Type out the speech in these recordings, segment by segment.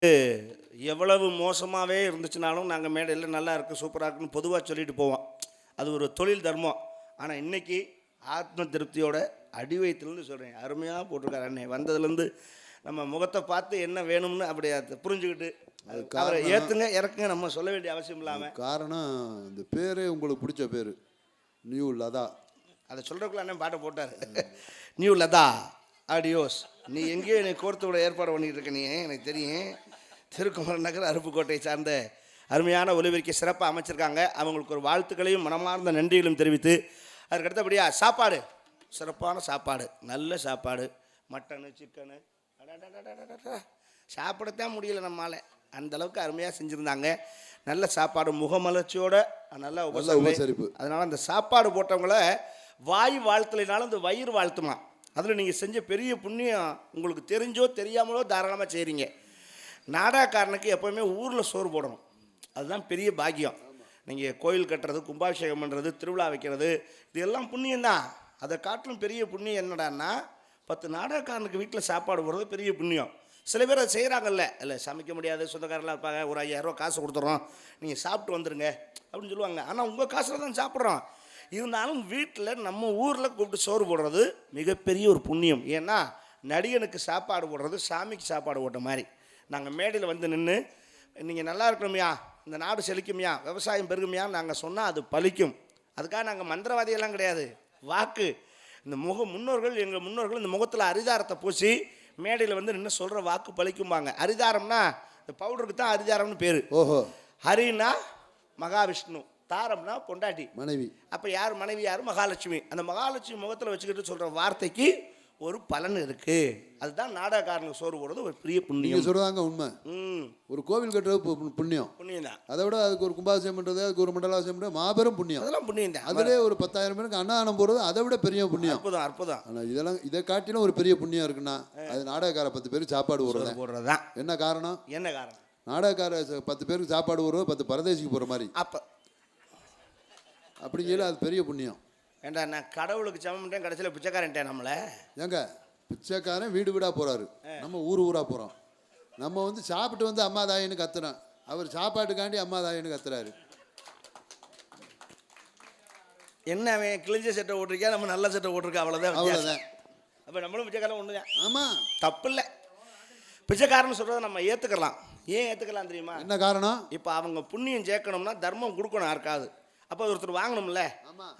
எவ்வளவு மோசமாகவே இருந்துச்சுனாலும் நாங்கள் மேடையில் நல்லா இருக்குது சூப்பராக இருக்குன்னு பொதுவாக சொல்லிட்டு போவோம். அது ஒரு தொழில் தர்மம். ஆனால் இன்றைக்கி ஆத்ம திருப்தியோட அடி வயிற்றுலேருந்து சொல்கிறேன், அருமையாக போட்டிருக்காரு அண்ணே. வந்ததுலேருந்து நம்ம முகத்தை பார்த்து என்ன வேணும்னு அப்படி புரிஞ்சுக்கிட்டு அவரை ஏற்றுங்க இறக்குங்க நம்ம சொல்ல வேண்டிய அவசியம் இல்லாமல். காரணம் இந்த பேரே உங்களுக்கு பிடிச்ச பேர் நியூ லதா. அதை சொல்கிறக்குள்ள அண்ணன் பாட்டை போட்டார். New Latha audios. நீ எங்கேயோ என்னை கோர்த்து விட ஏற்பாடு பண்ணிகிட்டு இருக்க, நீ எனக்கு தெரியும். திருக்குமரன் நகர் அருப்புக்கோட்டையை சார்ந்த அருமையான ஒலிபெருக்கை சிறப்பாக அமைச்சிருக்காங்க. அவங்களுக்கு ஒரு வாழ்த்துக்களையும் மனமார்ந்த நன்றிகளும் தெரிவித்து, அதுக்கு அடுத்தபடியாக சாப்பாடு, சிறப்பான சாப்பாடு, நல்ல சாப்பாடு, மட்டனு சிக்கனு சாப்பிடத்தான் முடியல நம்மால், அந்தளவுக்கு அருமையாக செஞ்சுருந்தாங்க. நல்ல சாப்பாடு, முகமலர்ச்சியோட நல்ல உபசரிப்பு. அதனால் அந்த சாப்பாடு போட்டவங்கள வாய் வாழ்த்தலைனாலும் இந்த வயிறு வாழ்த்துமா. அதில் நீங்கள் செஞ்ச பெரிய புண்ணியம் உங்களுக்கு தெரிஞ்சோ தெரியாமலோ தாராளமாக செய்கிறீங்க. நாடகக்காரனுக்கு எப்போவுமே ஊரில் சோறு போடணும், அதுதான் பெரிய பாக்கியம். நீங்கள் கோயில் கட்டுறது, கும்பாபிஷேகம் பண்ணுறது, திருவிழா வைக்கிறது, இது எல்லாம் புண்ணியம்தான். அதை காட்டிலும் பெரிய புண்ணியம் என்னடான்னா 10 நாடகக்காரனுக்கு வீட்டில் சாப்பாடு போடுறது பெரிய புண்ணியம். சில பேர் அதை செய்கிறாங்கல்ல, இல்லை சமைக்க முடியாது, சொந்தக்காரெலாம் இருப்பாங்க, ஒரு 5000 ரூபா காசு கொடுத்துட்றோம், நீங்கள் சாப்பிட்டு வந்துடுங்க அப்படின்னு சொல்லுவாங்க. ஆனால் உங்கள் காசில் தான் சாப்பிட்றோம். இருந்தாலும் வீட்டில் நம்ம ஊரில் கூப்பிட்டு சோறு போடுறது மிகப்பெரிய ஒரு புண்ணியம். ஏன்னா நடிகனுக்கு சாப்பாடு போடுறது சாமிக்கு சாப்பாடு போட்ட மாதிரி. நாங்கள் மேடையில் வந்து நின்று நீங்கள் நல்லா இருக்கணுமையா, இந்த நாடு செழிக்குமையா, விவசாயம் பெருகுமையான்னு நாங்கள் சொன்னால் அது பலிக்கும். அதுக்காக நாங்கள் மந்திரவாதியெல்லாம் கிடையாது. வாக்கு இந்த முன்னோர்கள், எங்கள் முன்னோர்கள் இந்த முகத்தில் அரிதாரத்தை பூசி மேடையில் வந்து நின்று சொல்கிற வாக்கு பலிக்கும்பாங்க. அரிதாரம்னா இந்த பவுடருக்கு தான் அரிதாரம்னு பேர். ஓஹோ. ஹரினா மகாவிஷ்ணு, தாரம்னா பொண்டாட்டி மனைவி. அப்போ யார் மனைவி, யார் மகாலட்சுமி. அந்த மகாலட்சுமி முகத்தில் வச்சுக்கிட்டு சொல்கிற வார்த்தைக்கு ஒரு பலன் இருக்கு. அதுதான் நாடகக்காரனுக்கு சோறு போடுறது ஒரு பெரிய புண்ணியம். சொல்லுவாங்க உண்மை. ஒரு கோவில் கட்டுறது புண்ணியம், புண்ணியம் தான். அதை விட அதுக்கு ஒரு கும்பாபிஷேகம் பண்ணுறது, அதுக்கு ஒரு மண்டலாபிஷேகம் பண்ணுறது மாபெரும் புண்ணியம். அதெல்லாம் புண்ணியம் தான். அதிலே ஒரு 10,000 பேருக்கு அன்னதானம் போடுறது அதை விட பெரிய புண்ணியம். அற்புதம், அற்புதம். ஆனால் இதெல்லாம் இதை காட்டிலும் ஒரு பெரிய புண்ணியம் இருக்குன்னா அது நாடகக்கார 10 பேருக்கு சாப்பாடு போடுறது தான். என்ன காரணம்? என்ன காரணம்? நாடகக்கார 10 பேருக்கு சாப்பாடு போடுறது 10 பரதேசிக்கு போகிற மாதிரி. அப்போ அப்படிங்கிற அது பெரிய புண்ணியம். ஏண்டா நான் கடவுளுக்கு சமம் கடைசியில் பிச்சைக்காரன்ட்டேன் நம்மளை. ஏங்க பிச்சைக்காரன் வீடு வீடாக போகிறாரு, நம்ம ஊராக போகிறோம். நம்ம வந்து சாப்பிட்டு வந்து அம்மா தாயின்னு கத்துறோம், அவர் சாப்பாட்டுக்காண்டி அம்மா தாயின்னு கத்துறாரு. என்ன அவன் கிழிஞ்ச சட்டை ஓட்டிருக்கா, நம்ம நல்ல சட்டை ஓட்டிருக்கா, அவ்வளோதான் அவ்வளோதான். அப்போ நம்மளும் பிச்சைக்காரன் ஒன்று தான். ஆமாம், தப்பு இல்லை. பிச்சைக்காரன்னு சொல்கிறத நம்ம ஏற்றுக்கலாம். ஏன் ஏற்றுக்கலாம் தெரியுமா? என்ன காரணம்? இப்போ அவங்க புண்ணியம் சேர்க்கணும்னா தர்மம் கொடுக்கணும் யாருக்காவது. அப்போ ஒருத்தர் வாங்கணும்ல,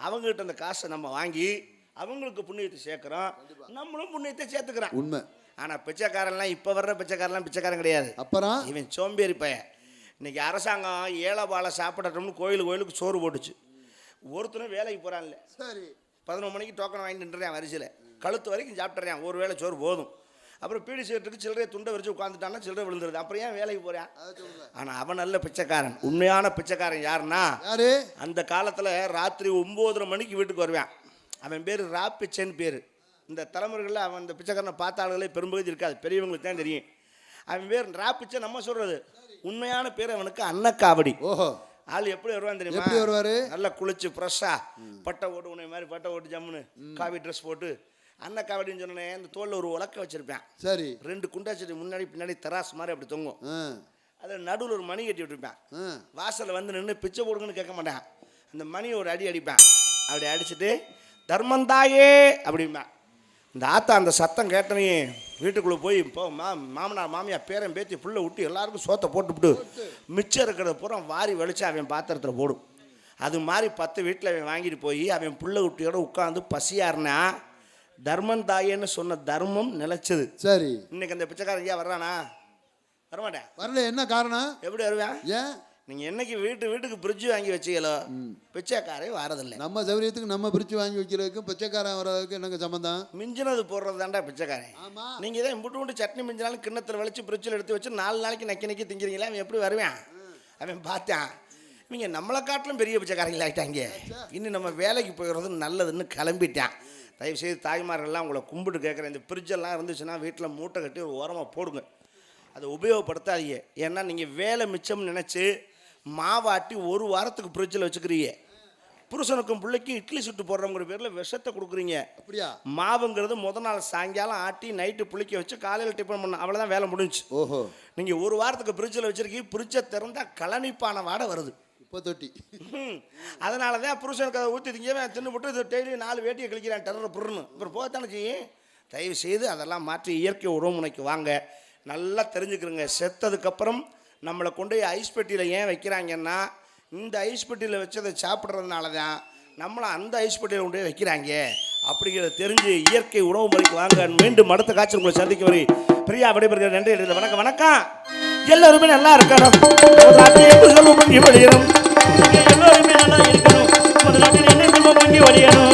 அவங்ககிட்ட அந்த காசை நம்ம வாங்கி அவங்களுக்கு புண்ணியத்தை சேர்க்குறோம், நம்மளும் புண்ணியத்தை சேர்த்துக்கிறோம். உண்மை. ஆனால் பிச்சைக்காரன்லாம் இப்போ வர்ற பிச்சைக்காரன்லாம் பிச்சைக்காரன் கிடையாது. அப்புறம் இவன் சோம்பேறி பையன். இன்றைக்கி அரசாங்கம் ஏழை பாலை சாப்பிடட்டோம்னு கோயிலுக்கு சோறு போட்டுச்சு. ஒருத்தரும் வேலைக்கு போகிறான்ல, சரி 11 மணிக்கு டோக்கன் வாங்கிட்டு நின்றுறேன் வரிசையில், கழுத்து வரைக்கும் சாப்பிட்றேன், ஒரு வேளை சோறு போதும். அப்புறம் பீடி சிகரெட்டுக்கு சில்லறையை துண்டை வரிச்சு உட்காந்துட்டான்னா சில்லறை விழுந்துருது. அப்புறம் ஏன் வேலைக்கு போகிறேன்? ஆனால் அவன் நல்ல பிச்சைக்காரன். உண்மையான பிச்சைக்காரன் யாருன்னா, யாரு அந்த காலத்தில் ராத்திரி 9:30 மணிக்கு வீட்டுக்கு வருவான். அவன் பேர் ராப்பிச்சைன்னு பேர். இந்த தலைமுறைகளில் அவன் இந்த பிச்சைக்காரனை பார்த்த ஆளுகளே பெரும்பகுதி இருக்காது, பெரியவங்களுக்கு தான் தெரியும். அவன் பேர் ராப்பிச்சை. நம்ம சொல்கிறது உண்மையான பேர் அவனுக்கு அன்னக்காவடி. ஓஹோ. ஆள் எப்படி வருவான் தெரியுமா? எப்படி வருவார்? நல்லா குளிச்சு ஃப்ரெஷ்ஷாக பட்டை ஓட்டு, உன்னை மாதிரி பட்டை ஓட்டு ஜம்முன்னு காவி ட்ரெஸ் போட்டு அன்னக்காவடின்னு சொன்னேன். இந்த தோளில் ஒரு உலக்க வச்சுருப்பேன். சரி. 2 குண்டாச்சட்டி முன்னாடி பின்னாடி தராசு மாதிரி அப்படி தொங்கும். அதில் நடுவில் ஒரு மணி கட்டி விட்டுருப்பேன். வாசலில் வந்து நின்று பிச்சை போடுங்கன்னு கேட்க மாட்டேன், அந்த மணியை ஒரு அடி அடிப்பேன். அப்படி அடிச்சுட்டு தர்மந்தாயே அப்படிம்பேன். இந்த ஆத்தா அந்த சத்தம் கேட்டனே வீட்டுக்குள்ளே போய் இப்போ மாமனார் மாமியார் பேரன் பேத்தி புள்ள விட்டு எல்லாருக்கும் சோத்தை போட்டுவிட்டு மிச்சம் இருக்கிறத பூரா வாரி வலிச்சு அவன் பாத்திரத்தில் போடும். அது மாதிரி 10 வீட்டில் அவன் வாங்கிட்டு போய் அவன் புள்ள குட்டியோட உட்காந்து பசியாருனா தர்மம் தாயேன்னு சொன்ன தர்மம் நிலைச்சது. சரி. இன்னைக்கு அந்த பிச்சைக்காரன் ஐயா வர்றானா? வரமாட்டேன். வரல. என்ன காரணம்? எப்படி வருவேன்? ஏன்? நீங்கள் என்னைக்கு வீட்டுக்கு பிரிட்ஜ் வாங்கி வச்சீங்களோ பிச்சைக்காரே வரதில்லை. நம்ம சௌரியத்துக்கு நம்ம பிரிட்ஜ் வாங்கி வைக்கிறதுக்கு பிச்சைக்காரன் வர்றதுக்கு என்னங்க சம்மந்தம்? மிஞ்சினது போடுறது தாண்டா பிச்சைக்காரன். ஆமாம். நீங்கள் தான் இம்புட்டு சட்னி மிஞ்சினாலும் கிண்ணத்தில் வலிச்சு பிரிட்ஜில் எடுத்து வச்சு 4 நாளைக்கு நக்கி திங்கிறீங்களா? அவன் எப்படி வருவேன்? அவன் பார்த்தான் இவங்க நம்மளை காட்டிலும் பெரிய பிச்சைக்காரங்களாகிட்டாங்க, இன்னும் நம்ம வேலைக்கு போயிடுறது நல்லதுன்னு கிளம்பிட்டான். தயவுசெய்து தாய்மார்கள்லாம் உங்களை கும்பிட்டு கேட்குறேன், இந்த ஃப்ரிட்ஜெல்லாம் இருந்துச்சுன்னா வீட்டில் மூட்டை கட்டி ஒரு ஓரமாக போடுங்க, அதை உபயோகப்படுத்தாதீங்க. ஏன்னா நீங்கள் வேலை மிச்சம்னு நினச்சி மாவாட்டி 1 வாரத்துக்கு ஃப்ரிட்ஜில் வச்சுக்கிறீங்க. புருஷனுக்கும் பிள்ளைக்கும் இட்லி சுட்டு போடுறவங்கிற பேரில் விஷத்தை கொடுக்குறீங்க. அப்படியா? மாவுங்கிறது முத நாள் சாயங்காலம் ஆட்டி நைட்டு புளிக்க வச்சு காலையில் டிஃபன் பண்ண அவ்வளோதான் வேலை முடிஞ்சு. ஓஹோ. நீங்கள் ஒரு வாரத்துக்கு ஃப்ரிட்ஜில் வச்சிருக்கீங்க, ஃப்ரிட்ஜை திறந்தா கலனிப்பான வாடை வருது. இப்போ தொட்டி. அதனால தான் புருஷனுக்கு அதை ஊற்றிட்டீங்க தின்னு போட்டு இது டெய்லி 4 வேட்டியை கழிக்கிறான் டெரர் புருன்னு. அப்புறம் போகத்தானே செய்யும். தயவு செய்து அதெல்லாம் மாற்றி இயற்கை உறவு முனைக்கு வாங்க. நல்லா தெரிஞ்சுக்கிறோங்க. செத்ததுக்கப்புறம் நம்மளை கொண்டு போய் ஐஸ் பெட்டியில் ஏன் வைக்கிறாங்கன்னா, இந்த ஐஸ் பெட்டியில் வச்சதை சாப்பிட்றதுனால தான் நம்மளை அந்த ஐஸ் பெட்டியில் கொண்டு போய் வைக்கிறாங்க அப்படிங்கிறத தெரிஞ்சு இயற்கை உணவு முறைக்கு வாங்க. மீண்டும் அடுத்த காட்சி உங்களை சந்திக்க வரை பிரியா விடைபெறுகிற நன்றி. வணக்கம் வணக்கம். எல்லாருமே நல்லா இருக்கணும். எல்லோருமே நல்லா இருக்கணும். முதலாக என்ன பொங்கி வழியணும்.